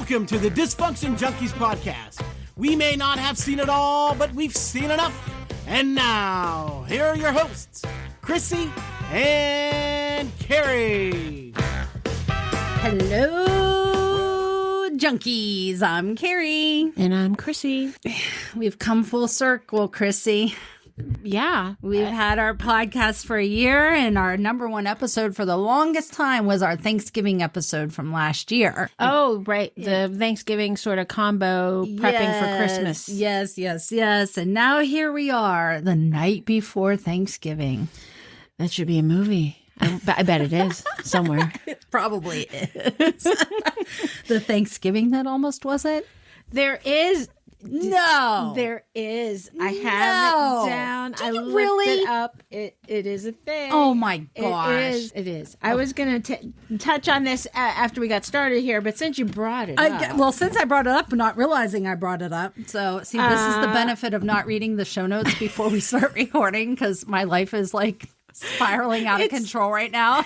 Welcome to the Dysfunction Junkies podcast. We may not have seen it all, but we've seen enough. And now, here are your hosts, Chrissy and Carrie. Hello, junkies. I'm Carrie. And I'm Chrissy. We've come full circle, Chrissy. Yeah. We've had our podcast for a year, and our number one episode for the longest time was our Thanksgiving episode from last year. Oh, right. The Thanksgiving sort of combo prepping for Christmas. Yes. And now here we are, the night before Thanksgiving. That should be a movie. I bet it is somewhere. It probably is. The Thanksgiving that almost wasn't? There is. No. There is. I have it down. I looked it up. It is a thing. Oh my gosh. It is. I was going to touch on this after we got started here, but since you brought it up. Well, since I brought it up, not realizing I brought it up. So, see, this is the benefit of not reading the show notes before we start recording, because my life is like spiraling out of control right now.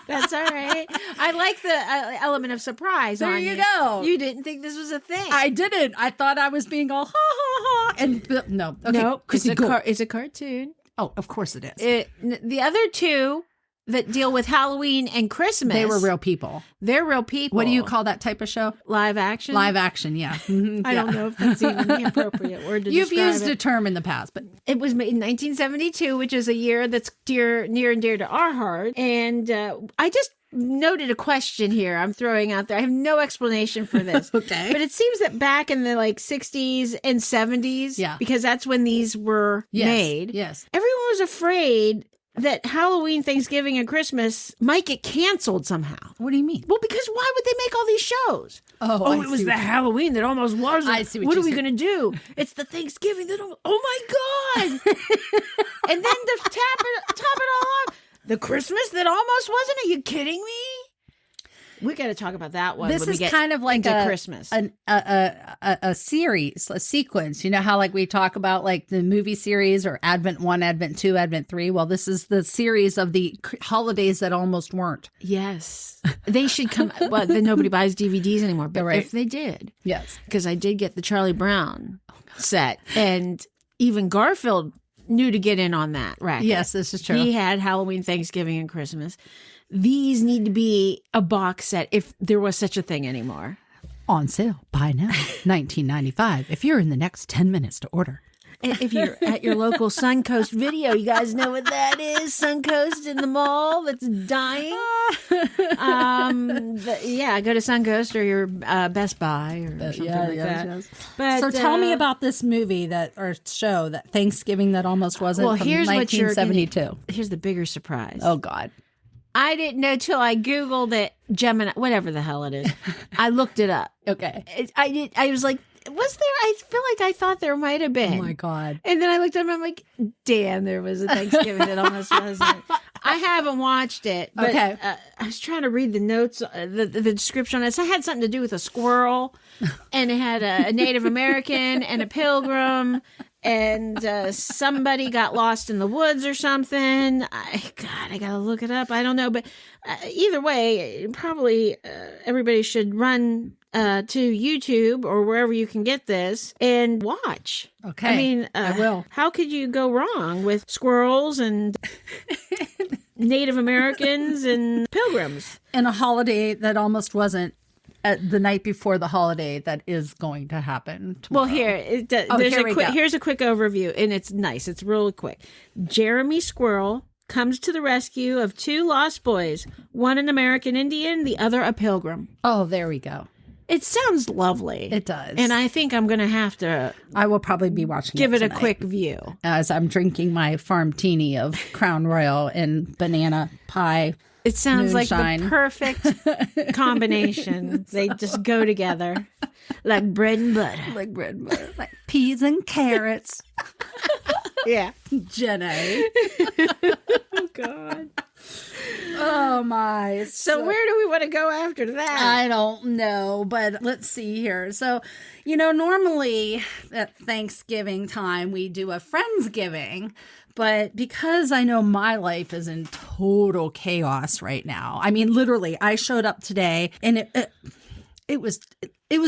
That's all right. I like the element of surprise. There you go. You didn't think this was a thing. I didn't. I thought I was being all ha ha ha. And no. Okay. Nope. Chrissy, It's a cartoon. Oh, of course it is. The other two that deal with Halloween and Christmas. They were real people. They're real people. What do you call that type of show? Live action? Live action, yeah. I don't know if that's even the appropriate word to You've describe used a term in the past, but it was made in 1972, which is a year that's near and dear to our heart. And I just noted a question here I'm throwing out there. I have no explanation for this. Okay. But it seems that back in the 60s and 70s, because that's when these were made, everyone was afraid that Halloween, Thanksgiving, and Christmas might get canceled somehow. What do you mean? Well, because why would they make all these shows? Oh, it was the Halloween that almost wasn't. I see what are we going to do? It's the Thinksgiving that almost, oh my God. And then to top it all off, the Christmas that almost wasn't. Are you kidding me? We got to talk about that one. This when is we get kind of like into Christmas, a series, a sequence. You know how we talk about the movie series or Advent 1, Advent 2, Advent 3. Well, this is the series of the holidays that almost weren't. Yes, they should come. Well, then nobody buys DVDs anymore. But if they did, yes, because I did get the Charlie Brown set, and even Garfield knew to get in on that racket. Yes, this is true. He had Halloween, Thanksgiving, and Christmas. These need to be a box set if there was such a thing anymore. On sale. Buy now. $19.95 if you're in the next 10 minutes to order. If you're at your local Suncoast Video, you guys know what that is. Suncoast in the mall that's dying. Go to Suncoast or your Best Buy or something like that. Yes. But, so tell me about this movie or show, that Thanksgiving that almost wasn't, from 1972. Here's the bigger surprise. Oh, God. I didn't know till I Googled it, Gemini, whatever the hell it is. I looked it up. Okay. I was like, was there? I feel like I thought there might have been. Oh, my God. And then I looked up and I'm like, damn, there was a Thanksgiving that almost wasn't. I haven't watched it. But, okay. I was trying to read the notes, the description on it. So it had something to do with a squirrel, and it had a Native American and a pilgrim. And somebody got lost in the woods or something. I gotta look it up. I don't know, but either way, probably everybody should run to YouTube or wherever you can get this and watch. Okay, I mean, I will. How could you go wrong with squirrels and Native Americans and pilgrims? And a holiday that almost wasn't. The night before the holiday that is going to happen tomorrow. Well, here's a quick overview, and it's nice. It's really quick. Jeremy Squirrel comes to the rescue of two lost boys, one an American Indian, the other a pilgrim. Oh, there we go. It sounds lovely. It does. And I think I'm going to have to... I will probably be watching Give it tonight, a quick view. as I'm drinking my farm teeny of Crown Royal and banana pie. It sounds moonshine. Like the perfect combination. They just go together like bread and butter. Like bread and butter. Like peas and carrots. Yeah. Jenny. Oh, God. Oh, my. So where do we want to go after that? I don't know, but let's see here. So, normally at Thanksgiving time, we do a Friendsgiving. But because I know my life is in total chaos right now, I mean, literally, I showed up today and it was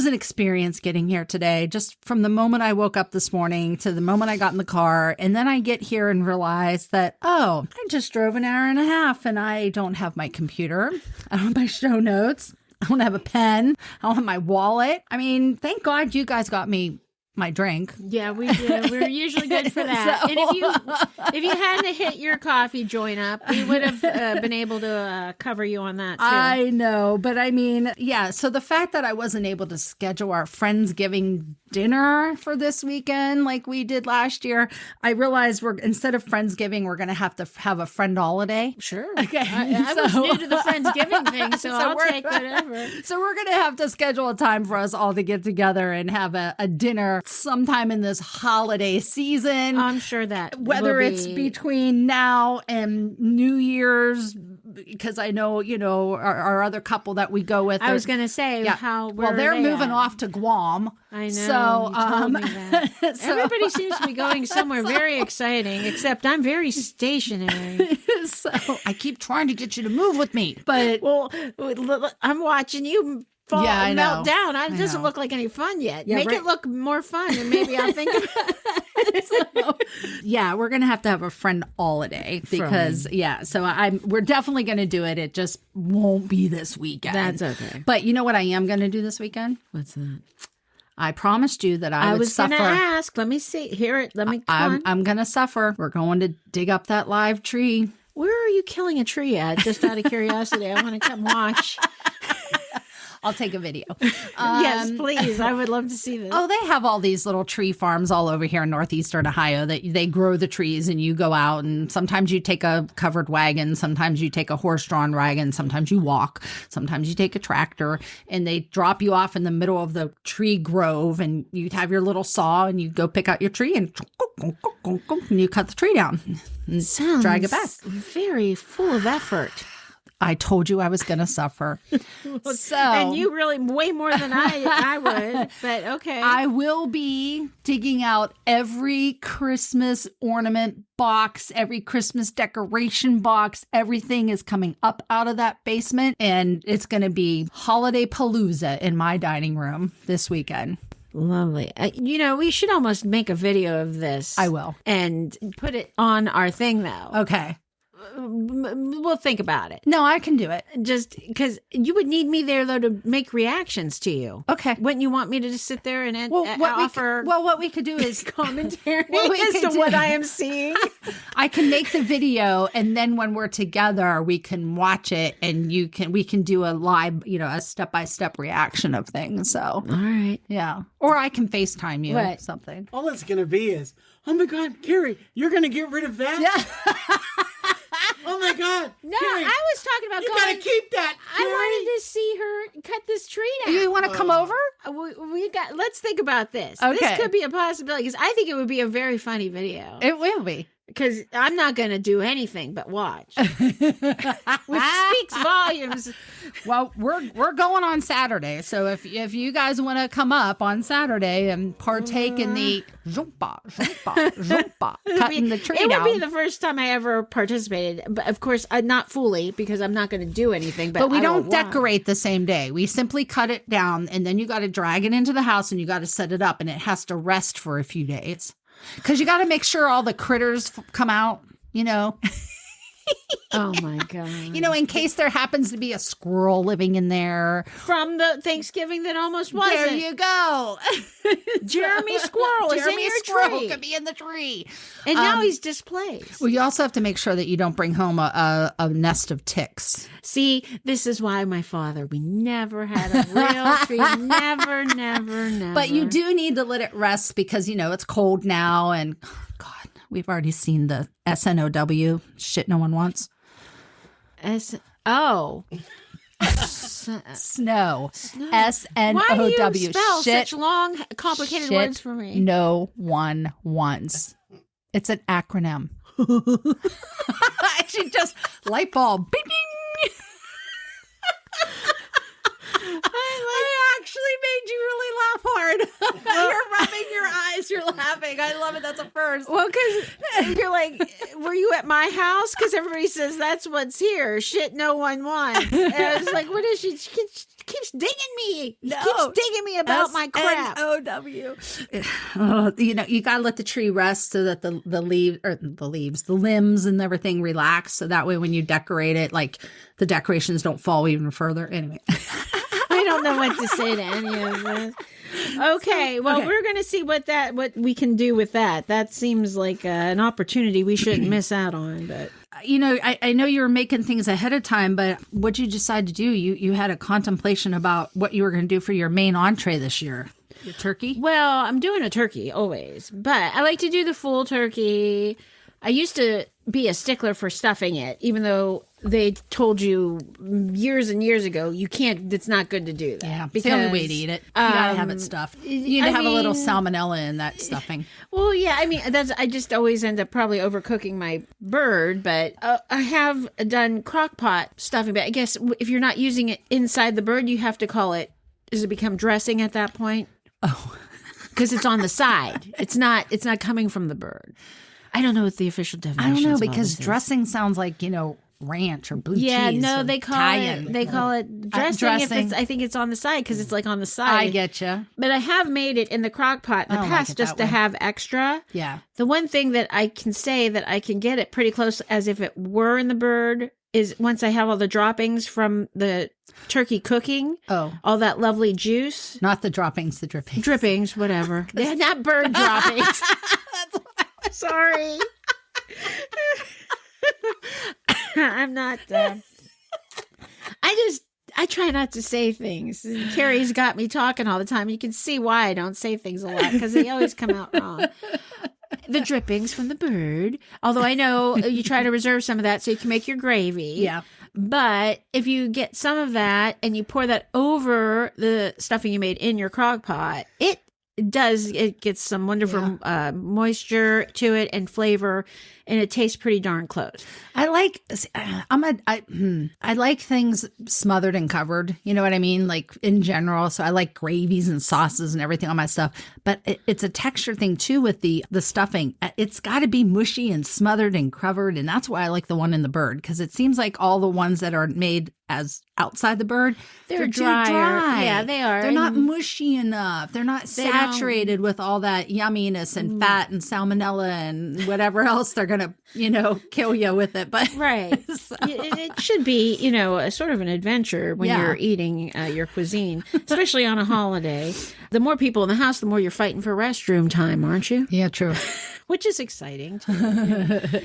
an experience getting here today, just from the moment I woke up this morning to the moment I got in the car. And then I get here and realize that, I just drove an hour and a half and I don't have my computer. I don't have my show notes. I don't have a pen. I don't have my wallet. I mean, thank God you guys got me my drink. Yeah, we do. We're usually good for that. So- And if you hadn't hit your coffee join up, we would have been able to cover you on that too. I know, but I mean, yeah. So the fact that I wasn't able to schedule our Friendsgiving dinner for this weekend like we did last year, I realized instead of Friendsgiving, we're going to have a friend holiday. Sure. Okay. I was new to the Friendsgiving thing, so I'll we're- take whatever. So we're going to have to schedule a time for us all to get together and have a dinner sometime in this holiday season. I'm sure that Whether will it's be- between now and New Year's, because I know, our other couple that we go with. I was going to say how well, where they're are they moving at? off to Guam. I know. So, you told me that. so- Everybody seems to be going somewhere very exciting, except I'm very stationary. So I keep trying to get you to move with me, but Well, I'm watching you fall Yeah, I melt know. down. It I doesn't know. look like any fun yet. Yeah, Make right. it look more fun, and maybe I'll think of it. yeah, we're gonna have to have a friend holiday because so we're definitely gonna do it. It just won't be this weekend. That's okay. But you know what I am gonna do this weekend? What's that? I promised you that I would was suffer. going to ask. Let me see. Hear it. Let me. Come on. I'm gonna suffer. We're going to dig up that live tree. Where are you killing a tree at? Just out of curiosity, I want to come watch. I'll take a video. Yes, please. I would love to see this. Oh, they have all these little tree farms all over here in northeastern Ohio that they grow the trees and you go out and sometimes you take a covered wagon, sometimes you take a horse-drawn wagon, sometimes you walk, sometimes you take a tractor and they drop you off in the middle of the tree grove and you have your little saw and you go pick out your tree and you cut the tree down and Sounds drag it back. very full of effort. I told you I was going to suffer. So, And you really way more than I would, but okay. I will be digging out every Christmas ornament box, every Christmas decoration box. Everything is coming up out of that basement, and it's going to be holiday palooza in my dining room this weekend. Lovely. We should almost make a video of this. I will. And put it on our thing, though. Okay. We'll think about it. No, I can do it. Just because you would need me there, though, to make reactions to you. Okay. Wouldn't you want me to just sit there and offer what we could do is commentary What we as could to do- what I am seeing? I can make the video, and then when we're together, we can watch it, and we can do a live, a step-by-step reaction of things. So, All right. yeah, or I can FaceTime you What? something. All it's going to be is, oh my God, Carrie, you're going to get rid of that? Yeah. Oh my God. No, Carrie, I was talking about you going. got to keep that. I wanted to see her cut this tree down. You want to come over? Let's think about this. Okay. This could be a possibility because I think it would be a very funny video. It will be. Because I'm not going to do anything but watch, which speaks volumes. Well, we're going on Saturday, so if you guys want to come up on Saturday and partake in the zumba, cutting the tree It down. would be the first time I ever participated, but of course, not fully because I'm not going to do anything. But we I don't will watch. decorate the same day. We simply cut it down, and then you got to drag it into the house, and you got to set it up, and it has to rest for a few days. Because you got to make sure all the critters come out, Oh my god! in case there happens to be a squirrel living in there. From the Thanksgiving that almost wasn't. There you go. Jeremy Squirrel is in Jeremy your Squirrel tree, could be in the tree. and now he's displaced. Well, you also have to make sure that you don't bring home a nest of ticks. See, this is why we never had a real tree. Never. But you do need to let it rest because, it's cold now. And God, we've already seen the SNOW, shit no one wants. Oh. Snow. SNOW. Why do you spell shit, such long, complicated shit words for me? no one wants. It's an acronym. She just light bulb. Bing, bing. I actually made you really laugh hard. You're rubbing your eyes. You're laughing. I love it. That's a first. Well, because you're like, were you at my house? Because everybody says that's what's here. Shit no one wants. And I was like, what is she? keeps digging me. He No. keeps digging me about my crap. SNOW. Oh, you got to let the tree rest so that the limbs and everything relax. So that way when you decorate it, like the decorations don't fall even further. Anyway. I don't know what to say to any of this. Okay, well, we're going to see what we can do with that. That seems like an opportunity we shouldn't miss out on. But I know you were making things ahead of time, but what did you decide to do? You had a contemplation about what you were going to do for your main entree this year. Your turkey? Well, I'm doing a turkey always, but I like to do the full turkey. I used to be a stickler for stuffing it, even though they told you years and years ago you can't. It's not good to do that. Yeah, it's the only way to eat it. You gotta have it stuffed. You need to have a little salmonella in that stuffing. Well, yeah, I mean I just always end up probably overcooking my bird, but I have done crock pot stuffing. But I guess if you're not using it inside the bird, you have to call it. Does it become dressing at that point? Oh, because it's on the side. It's not coming from the bird. I don't know what the official definition is. I don't know because dressing sounds like, ranch or blue cheese. Yeah, no, they call it dressing. If I think it's on the side because it's like on the side. I get you. But I have made it in the crock pot in the past just to have extra. Yeah. The one thing that I can say that I can get it pretty close as if it were in the bird is once I have all the droppings from the turkey cooking. Oh. All that lovely juice. Not the droppings, the drippings. Drippings, whatever. They're not bird droppings. Sorry. I'm not. I try not to say things. Carrie's got me talking all the time. You can see why I don't say things a lot because they always come out wrong. The drippings from the bird. Although I know you try to reserve some of that so you can make your gravy. Yeah. But if you get some of that and you pour that over the stuffing you made in your crock pot, it gets some wonderful moisture to it and flavor, and it tastes pretty darn close. I like things smothered and covered. You know what I mean? Like in general. So I like gravies and sauces and everything on my stuff. But it's a texture thing too with the stuffing. It's got to be mushy and smothered and covered, and that's why I like the one in the bird because it seems like all the ones that are made as outside the bird, they're too dry. Yeah, they are. They're not mushy enough. They're not saturated with all that yumminess and fat and salmonella and whatever else they're gonna, kill you with it. But right, so. It should be, a sort of an adventure when you're eating your cuisine, especially on a holiday. The more people in the house, the more you're fighting for restroom time, aren't you? Yeah, true. Which is exciting too.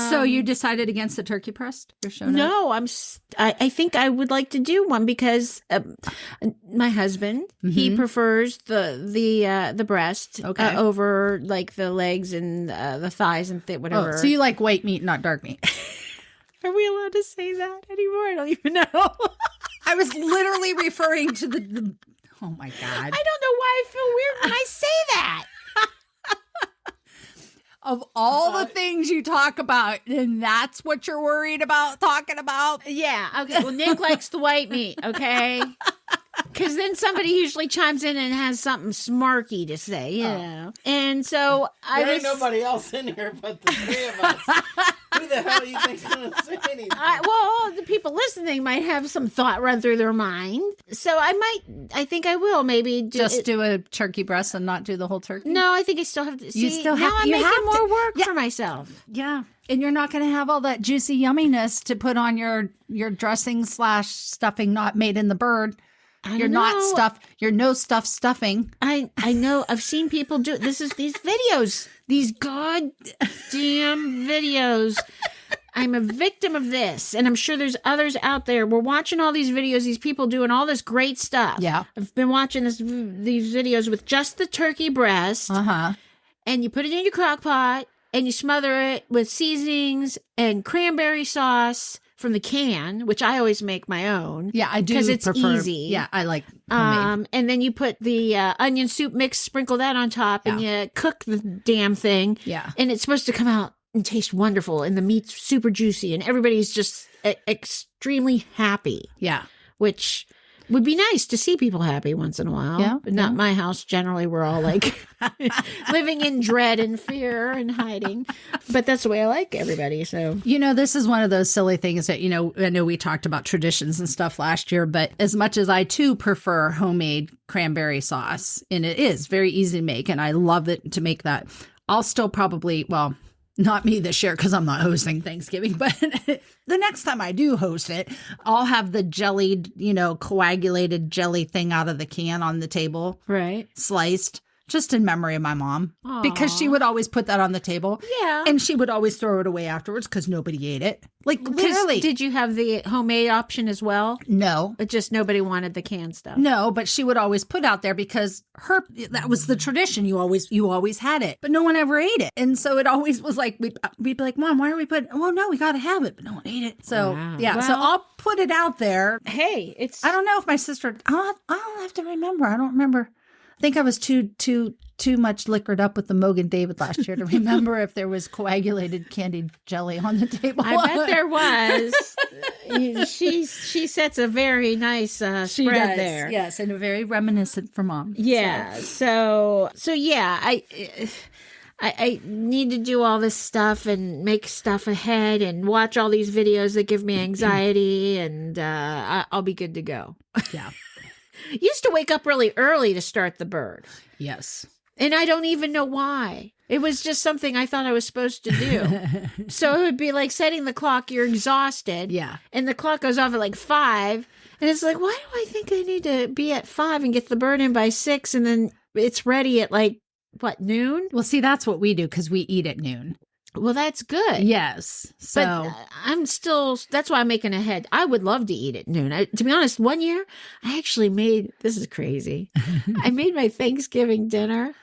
So you decided against the turkey breast? No, I think I would like to do one because my husband he prefers the breast over like the legs and the thighs and whatever. Oh, so you like white meat, not dark meat? Are we allowed to say that anymore? I don't even know. I was literally referring to the. Oh my God! I don't know why I feel weird when I say that. Of all the things you talk about, and that's what you're worried about talking about? Yeah. Okay. Well, Nick likes the white meat. Okay. Because then somebody usually chimes in and has something smarky to say, you know. And so there ain't nobody else in here but the three of us. Who the hell do you think's going to say anything? Well, the people listening might have some thought run through their mind. So I think I will maybe do a turkey breast and not do the whole turkey. No, I think I still have to. I'm making more work for myself. Yeah. And you're not going to have all that juicy yumminess to put on your dressing / stuffing not made in the bird. You're not stuffed. You're no stuff stuffing. I know. I've seen people do these videos. These goddamn videos. I'm a victim of this, and I'm sure there's others out there. We're watching all these videos. These people doing all this great stuff. Yeah, I've been watching these videos with just the turkey breast. And you put it in your crock pot, and you smother it with seasonings and cranberry sauce from the can, which I always make my own. Yeah, I do because it's easy. Yeah, I like homemade. And then you put the onion soup mix, sprinkle that on top, and you cook the damn thing. Yeah, and it's supposed to come out and taste wonderful, and the meat's super juicy, and everybody's just extremely happy. Yeah, which would be nice to see people happy once in a while. Yeah, But not my house. Generally, we're all like living in dread and fear and hiding. But that's the way I like everybody. So, This is one of those silly things that, I know we talked about traditions and stuff last year, but as much as I too prefer homemade cranberry sauce, and it is very easy to make, and I love it to make that, I'll still probably, well, not me this year because I'm not hosting Thanksgiving, but the next time I do host it, I'll have the jellied, coagulated jelly thing out of the can on the table, right. sliced, just in memory of my mom, because she would always put that on the table. Yeah. And she would always throw it away afterwards because nobody ate it. Like, literally. Did you have the homemade option as well? No. But just nobody wanted the canned stuff. No, but she would always put out there because that was the tradition. You always had it, but no one ever ate it. And so it always was like, we'd be like, Mom, why are we putting, well, no, we got to have it, but no one ate it. So yeah, so I'll put it out there. Hey, I don't know if my sister, I'll have to remember. I don't remember. I think I was too much liquored up with the Mogan David last year to remember if there was coagulated candied jelly on the table. I bet there was. She sets a very nice spread there. Yes, and very reminiscent for Mom. Yeah. So yeah, I need to do all this stuff and make stuff ahead and watch all these videos that give me anxiety, and I'll be good to go. Yeah. Used to wake up really early to start the bird. Yes. And I don't even know why. It was just something I thought I was supposed to do. So it would be like setting the clock, you're exhausted. Yeah. And the clock goes off at like 5. And it's like, why do I think I need to be at 5 and get the bird in by 6? And then it's ready at like, noon? Well, see, that's what we do because we eat at noon. Well, that's good. Yes. So but I'm still, that's why I'm making ahead. I would love to eat at noon. To be honest, one year I actually this is crazy. I made my Thanksgiving dinner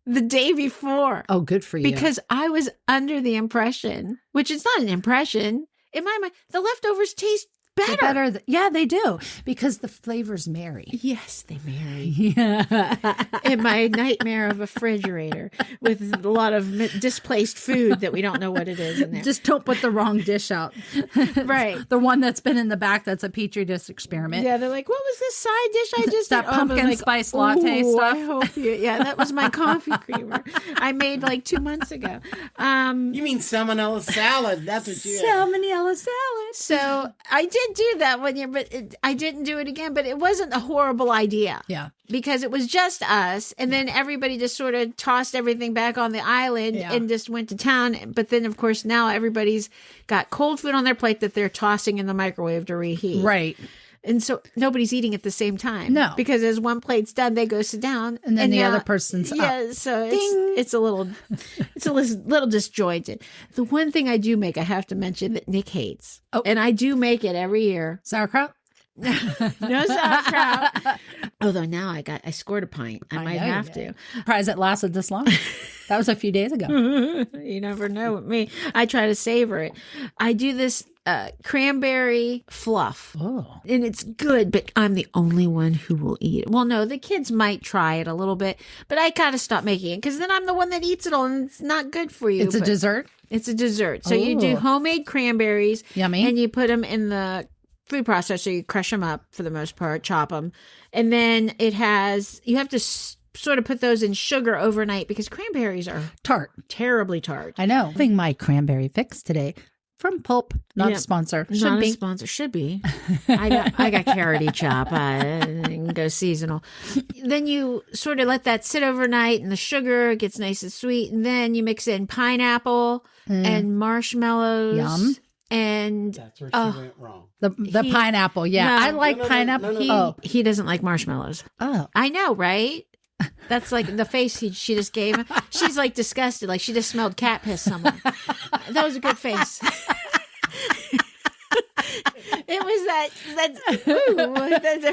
the day before. Oh, good for you. Because I was under the impression, which is not an impression, in my mind, the leftovers taste better. Yeah, they do. Because the flavors marry. Yes, they marry. Yeah. In my nightmare of a refrigerator with a lot of displaced food that we don't know what it is in there. Just don't put the wrong dish out. Right. The one that's been in the back that's a Petri dish experiment. Yeah, they're like, what was this side dish I just that did? pumpkin spice latte stuff. I hope yeah, that was my coffee creamer I made like 2 months ago. You mean salmonella salad? That's what you had. Salmonella salad. So I did do that one year, but I didn't do it again. But it wasn't a horrible idea. Yeah. Because it was just us. And then everybody just sort of tossed everything back on the island and just went to town. But then, of course, now everybody's got cold food on their plate that they're tossing in the microwave to reheat. Right. And so nobody's eating at the same time. No. Because as one plate's done, they go sit down. And then the other person's up. Yeah, so it's a little disjointed. The one thing I do make, I have to mention that Nick hates. Oh. And I do make it every year. Sauerkraut? No sauerkraut. Although now I scored a pint. I might have to. Surprised it lasted this long. That was a few days ago. You never know with me. I try to savor it. I do this cranberry fluff. Oh. And it's good, but I'm the only one who will eat it. Well, no, the kids might try it a little bit, but I gotta stop making it because then I'm the one that eats it all and it's not good for you. It's a dessert? It's a dessert. So you do homemade cranberries. Yummy. And you put them in the food processor. You crush them up for the most part, chop them. And then you have to sort of put those in sugar overnight because cranberries are tart. Terribly tart. I know. Having my cranberry fix today from Pulp, not a sponsor. Should be. Sponsor. Should be. I got carroty chop. I can go seasonal. Then you sort of let that sit overnight and the sugar gets nice and sweet. And then you mix in pineapple and marshmallows. Yum. And that's where she went wrong. The pineapple. Yeah. No, I like pineapple. He doesn't like marshmallows. Oh. I know, right? That's like the face she just gave him. She's like disgusted, like she just smelled cat piss somewhere. That was a good face. It was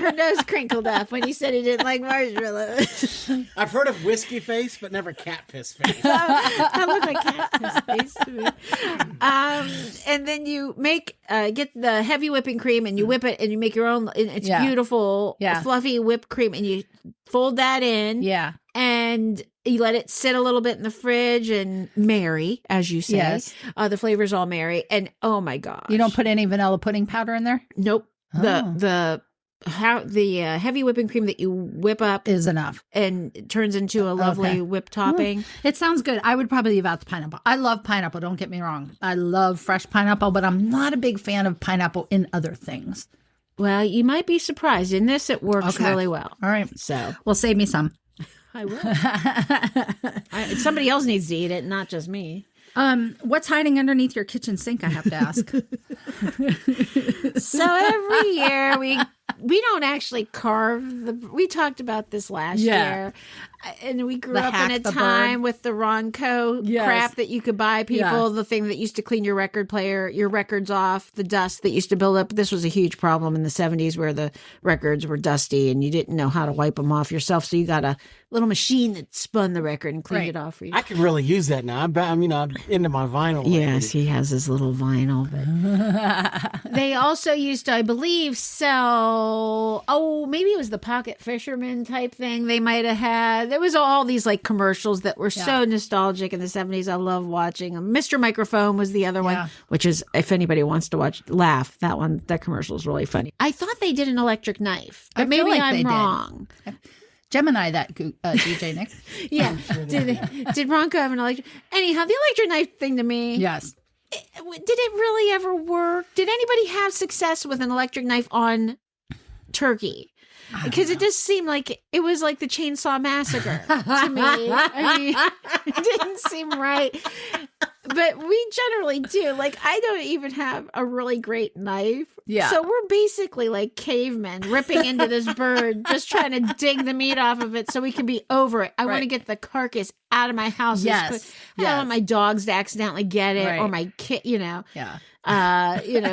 her nose crinkled up when he said he didn't like marshmallows. I've heard of whiskey face, but never cat piss face. That looked like cat piss face to me. And then you get the heavy whipping cream and you whip it and you make your own. And it's beautiful, fluffy whipped cream, and you fold that in. Yeah. And you let it sit a little bit in the fridge and marry, as you say. Yes. The flavors all marry. And oh my gosh. You don't put any vanilla pudding powder in there? Nope. Oh. The heavy whipping cream that you whip up Is enough. and it turns into a lovely whipped topping. It sounds good. I would probably leave out the pineapple. I love pineapple. Don't get me wrong. I love fresh pineapple, but I'm not a big fan of pineapple in other things. Well, you might be surprised. In this, it works really well. All right. So Well, save me some. I will. Somebody else needs to eat it, not just me. What's hiding underneath your kitchen sink? I have to ask. So every year we don't actually carve we talked about this last year, and we grew up in a time with the Ronco crap that you could buy people, the thing that used to clean your record player, your records off, the dust that used to build up. This was a huge problem in the 70s where the records were dusty and you didn't know how to wipe them off yourself, so you got a little machine that spun the record and cleaned it off for you. I could really use that now. I'm into my vinyl. Yes, he has his little vinyl. But they also used to, I believe, sell, maybe it was the Pocket Fisherman type thing they might have had. There was all these like commercials that were so nostalgic in the 70s. I love watching them. Mr. Microphone was the other one, which is, if anybody wants to laugh, that commercial is really funny. I thought they did an electric knife, but maybe I'm wrong. Gemini, that DJ Nick. Yeah. Did Ronco have an electric? Anyhow, the electric knife thing to me. Yes. Did it really ever work? Did anybody have success with an electric knife on turkey? Because it just seemed like it was like the Chainsaw Massacre to me. I mean, it didn't seem right. But we generally do. Like, I don't even have a really great knife. Yeah. So we're basically like cavemen ripping into this bird, just trying to dig the meat off of it so we can be over it. I want to get the carcass out of my house. Yes. I don't want my dogs to accidentally get it or my kid,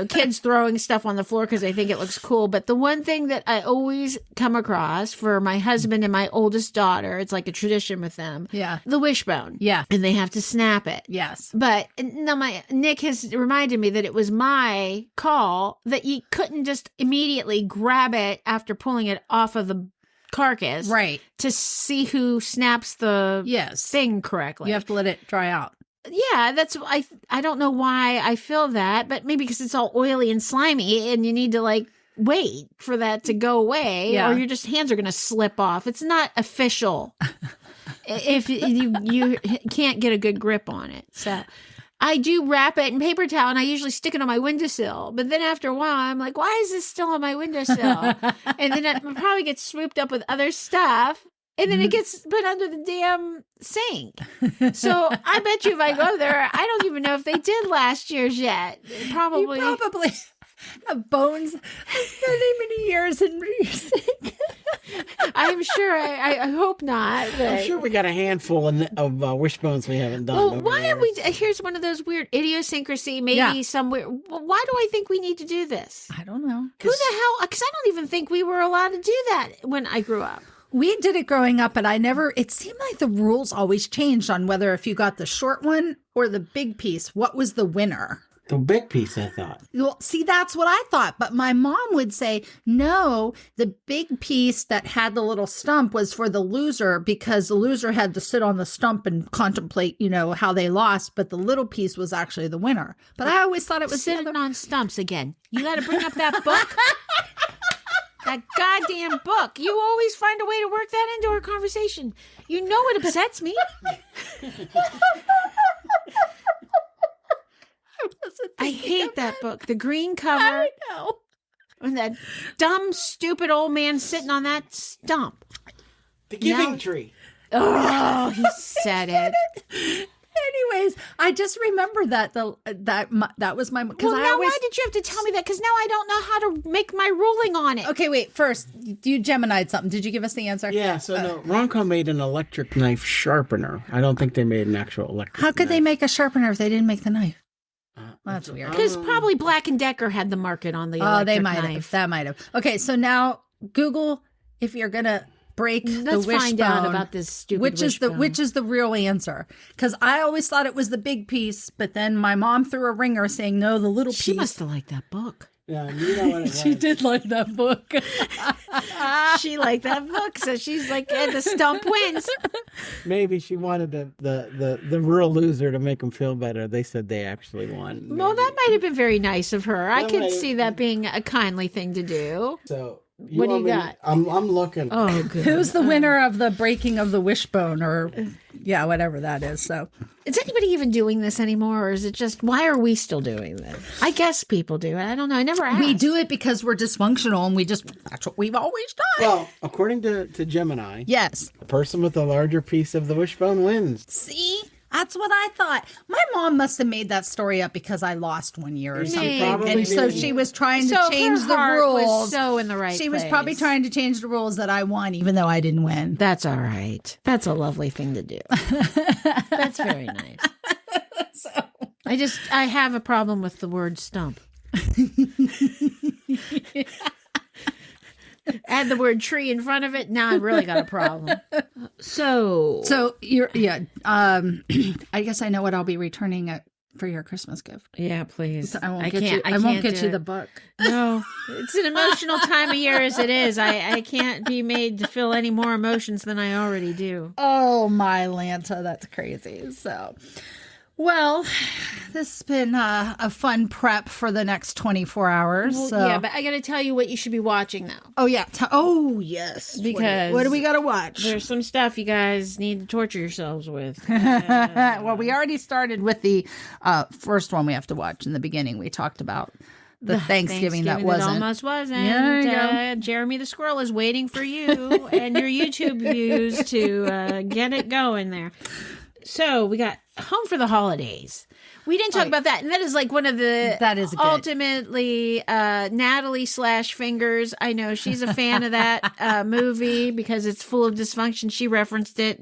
kids throwing stuff on the floor because they think it looks cool. But the one thing that I always come across for my husband and my oldest daughter, it's like a tradition with them. Yeah. The wishbone. Yeah. And they have to snap it. Yes. But now Nick has reminded me that it was my call that you couldn't just immediately grab it after pulling it off of the carcass. Right. To see who snaps the thing correctly. You have to let it dry out. Yeah, that's I don't know why I feel that, but maybe because it's all oily and slimy and you need to like wait for that to go away or your hands are going to slip off. It's not official if you can't get a good grip on it. So I do wrap it in paper towel and I usually stick it on my windowsill. But then after a while, I'm like, why is this still on my windowsill? And then it probably gets swooped up with other stuff. And then it gets put under the damn sink. So I bet you if I go there, I don't even know if they did last year's yet. Probably. You probably have bones many years in your sink. I'm sure. I hope not. But... I'm sure we got a handful of wishbones we haven't done. Well, why are we? Here's one of those weird idiosyncrasy. Maybe somewhere. Why do I think we need to do this? I don't know. Who the hell? Because I don't even think we were allowed to do that when I grew up. We did it growing up, but it seemed like the rules always changed on whether if you got the short one or the big piece, what was the winner? The big piece, I thought. Well, see, that's what I thought. But my mom would say, no, the big piece that had the little stump was for the loser because the loser had to sit on the stump and contemplate, how they lost. But the little piece was actually the winner. But I always thought it was sitting on stumps again. You got to bring up that book. That goddamn book. You always find a way to work that into our conversation. You know it upsets me. I hate that book. The green cover. I know. And that dumb, stupid old man sitting on that stump. The Giving Tree. Oh, he said it. Anyways, I just remember that that was my. Well, why did you have to tell me that? Because now I don't know how to make my ruling on it. Okay, wait. First, you Gemini'd something. Did you give us the answer? Yeah. So no, Ronco made an electric knife sharpener. I don't think they made an actual electric. How could they make a sharpener if they didn't make the knife? That's weird. Because probably Black and Decker had the market on the electric they might knife. have. That might have. Okay, so now Google if you're gonna break the wishbone. Let's find out about this stupid wishbone. Which is the real answer? Because I always thought it was the big piece, but then my mom threw a ringer saying no, the little piece. She must have liked that book. Yeah, you know what it was. She did like that book. She liked that book, so she's like, the stump wins. Maybe she wanted the real loser to make them feel better. They said they actually won. Well, that might have been very nice of her. I could see that being a kindly thing to do. So What do you got? I'm looking. Oh, good. Who's the winner of the breaking of the wishbone, or whatever that is? So, Is anybody even doing this anymore, or is it just, why are we still doing this? I guess people do it. I don't know. I never asked. we do it because we're dysfunctional, and that's what we've always done. Well, according to Gemini, Yes. the person with the larger piece of the wishbone wins. See? That's what I thought. My mom must have made that story up because I lost one year or something. probably And so did. she was trying to So change her the heart rules. was so in the right She was place. probably trying to change the rules that I won, even though I didn't win. That's all right. That's a lovely thing to do. That's very nice. I have a problem with the word stump. Add the word tree in front of it. Now I've really got a problem. So you're I guess I know what I'll be returning for your Christmas gift. yeah, please. I won't get you the book. No, it's an emotional time of year as it is. I can't be made to feel any more emotions than I already do. Oh my Lanta, that's crazy. So, well, this has been a fun prep for the next 24 hours. Well, so. yeah, but I got to tell you what you should be watching now. Oh yeah. Yes. Because what do we got to watch? There's some stuff you guys need to torture yourselves with. Well, we already started with the first one we have to watch in the beginning. We talked about the Thanksgiving that wasn't. almost wasn't. Yeah, there you go. Jeremy the Squirrel is waiting for you and your YouTube views to get it going there. So we got Home for the Holidays. We didn't talk about that. And that is like one of the That is good. ultimately Natalie /Fingers. I know she's a fan of that movie because it's full of dysfunction. She referenced it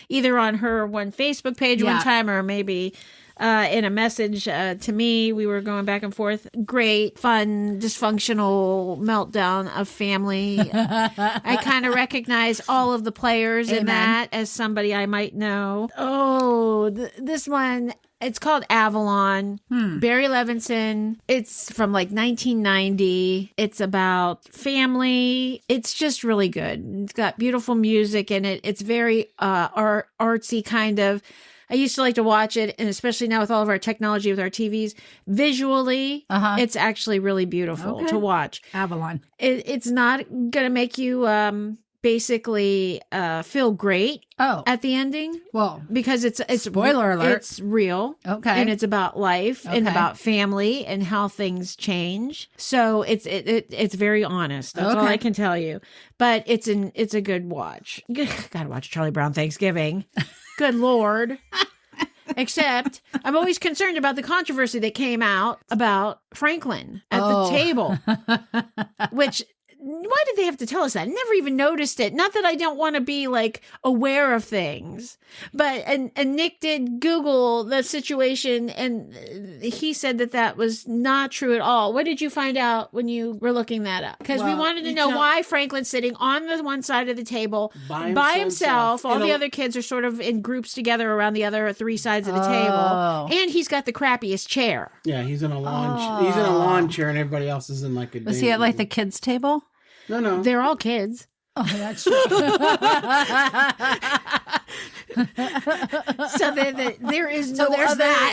either on her one Facebook page one time or maybe in a message to me. We were going back and forth. Great, fun, dysfunctional meltdown of family. I kind of recognize all of the players in that as somebody I might know. Oh, this one, it's called Avalon. Barry Levinson. It's from like 1990. It's about family. It's just really good. It's got beautiful music in it. It's very artsy kind of. I used to like to watch it, and especially now with all of our technology with our TVs, visually, it's actually really beautiful to watch. Avalon. It's not going to make you basically feel great at the ending. Well, because it's spoiler alert. It's real. Okay. And it's about life and about family and how things change. So it's very honest. That's all I can tell you. But it's a good watch. Gotta watch Charlie Brown Thanksgiving. Good Lord. Except I'm always concerned about the controversy that came out about Franklin at the table, which why did they have to tell us that? I never even noticed it. Not that I don't want to be like aware of things, but and Nick did Google the situation, and he said that was not true at all. What did you find out when you were looking that up? Because we wanted to know why Franklin's sitting on the one side of the table by himself. All the other kids are sort of in groups together around the other three sides of the table, and he's got the crappiest chair. Yeah, he's in a lawn. He's in a lawn chair, and everybody else is in like a. Was he at like the kids' table? No. They're all kids. Oh, that's true. So there is no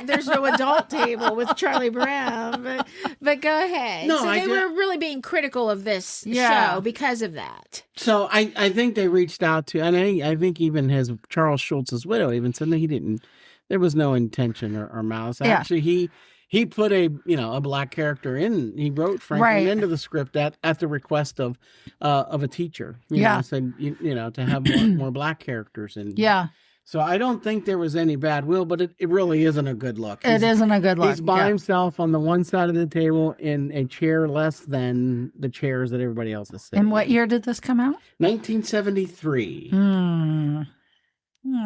there's no adult table with Charlie Brown. But go ahead. No, so they were really being critical of this show because of that. So I think they reached out to, and I think even his Charles Schultz's widow even said that he didn't. There was no intention or malice. Actually, he put a black character in. He wrote Franklin into the script at the request of a teacher. Said to have more black characters in. Yeah. So I don't think there was any bad will, but it really isn't a good look. It isn't a good look. He's by himself on the one side of the table in a chair less than the chairs that everybody else is sitting. And what year did this come out? 1973.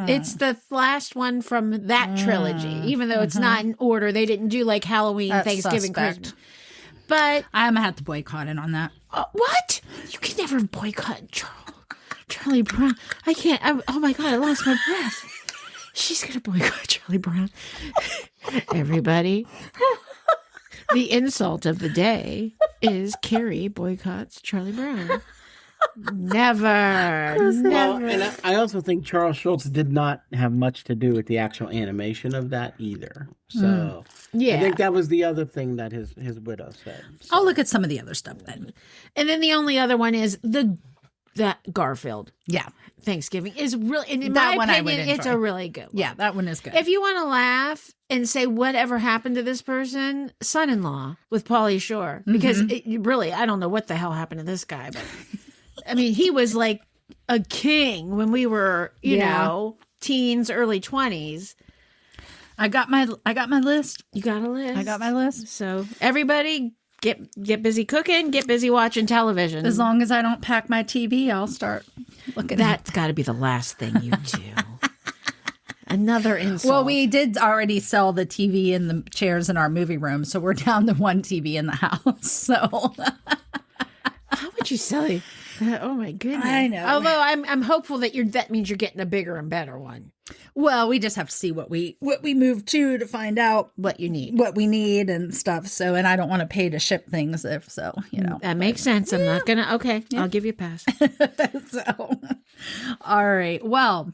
It's the last one from that trilogy, even though it's not in order. They didn't do like Halloween, Thanksgiving, Christmas. But I'm gonna have to boycott it on that. What? You can never boycott Charlie Brown. I can't. Oh my God, I lost my breath. She's gonna boycott Charlie Brown. Everybody. The insult of the day is Carrie boycotts Charlie Brown. Never. Well, and I also think Charles Schultz did not have much to do with the actual animation of that either. So Yeah. I think that was the other thing that his widow said. So. I'll look at some of the other stuff then. And then the only other one is that Garfield Yeah. Thanksgiving is really, and in That my one I opinion, would it's enjoy. a really good one. Yeah, that one is good. If you want to laugh and say whatever happened to this person, Son-in-Law with Pauly Shore, because really, I don't know what the hell happened to this guy, but I mean, he was like a king when we were, you know, teens, early 20s. I got my list. You got a list. I got my list. So everybody get busy cooking, get busy watching television. As long as I don't pack my TV, I'll start looking. That's got to be the last thing you do. Another insult. Well, we did already sell the TV and the chairs in our movie room, so we're down to one TV in the house. So How would you sell it? Oh my goodness! I know. Although I'm hopeful that that means you're getting a bigger and better one. well, we just have to see what we move to find out What you need. what we need and stuff. So, and I don't want to pay to ship things if so, you know. That makes sense. I'm not gonna. Okay, I'll give you a pass. So, all right. Well,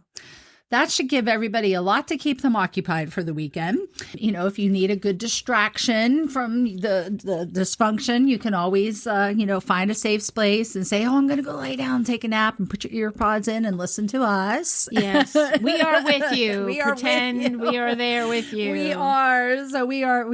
that should give everybody a lot to keep them occupied for the weekend. You know, if you need a good distraction from the dysfunction, you can always, find a safe space and say, oh, I'm going to go lay down, take a nap, and put your ear pods in and listen to us. Yes, we are with you. We are Pretend with you. we are there with you. We are. So we are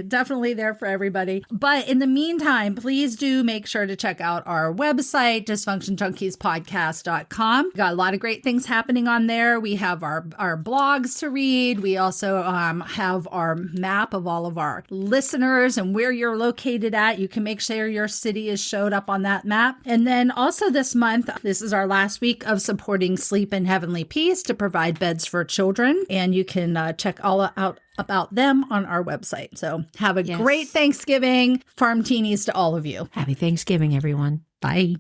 definitely there for everybody. But in the meantime, please do make sure to check out our website, dysfunctionjunkiespodcast.com. Got a lot of great things happening on there. We have our blogs to read. We also have our map of all of our listeners and where you're located at. You can make sure your city is showed up on that map. And then also this month, this is our last week of supporting Sleep in Heavenly Peace to provide beds for children. And you can check all out about them on our website. So have a great Thanksgiving. Farm teenies to all of you. Happy Thanksgiving, everyone. Bye.